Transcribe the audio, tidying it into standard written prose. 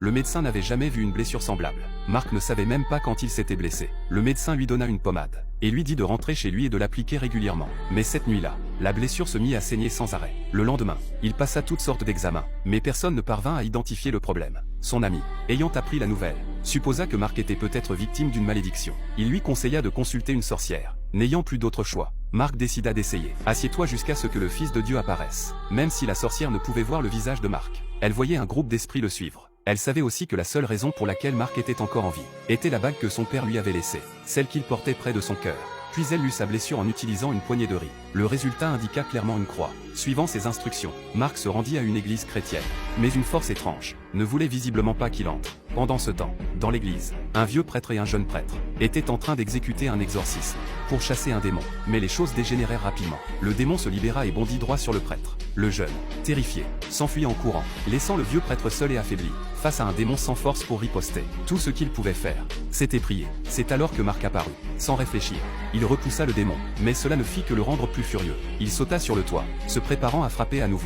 Le médecin n'avait jamais vu une blessure semblable. Marc ne savait même pas quand il s'était blessé. Le médecin lui donna une pommade et lui dit de rentrer chez lui et de l'appliquer régulièrement. Mais cette nuit-là, la blessure se mit à saigner sans arrêt. Le lendemain, il passa toutes sortes d'examens, mais personne ne parvint à identifier le problème. Son ami, ayant appris la nouvelle, supposa que Marc était peut-être victime d'une malédiction. Il lui conseilla de consulter une sorcière. N'ayant plus d'autre choix, Marc décida d'essayer. Assieds-toi jusqu'à ce que le Fils de Dieu apparaisse. Même si la sorcière ne pouvait voir le visage de Marc, elle voyait un groupe d'esprits le suivre. Elle savait aussi que la seule raison pour laquelle Marc était encore en vie était la bague que son père lui avait laissée, celle qu'il portait près de son cœur. Puis elle lut sa blessure en utilisant une poignée de riz. Le résultat indiqua clairement une croix. Suivant ses instructions, Marc se rendit à une église chrétienne. Mais une force étrange ne voulait visiblement pas qu'il entre. Pendant ce temps, dans l'église, un vieux prêtre et un jeune prêtre étaient en train d'exécuter un exorcisme pour chasser un démon. Mais les choses dégénérèrent rapidement. Le démon se libéra et bondit droit sur le prêtre. Le jeune, terrifié, s'enfuit en courant, laissant le vieux prêtre seul et affaibli, face à un démon sans force pour riposter. Tout ce qu'il pouvait faire, c'était prier. C'est alors que Marc apparut. Sans réfléchir, il repoussa le démon, mais cela ne fit que le rendre plus furieux. Il sauta sur le toit, se préparant à frapper à nouveau.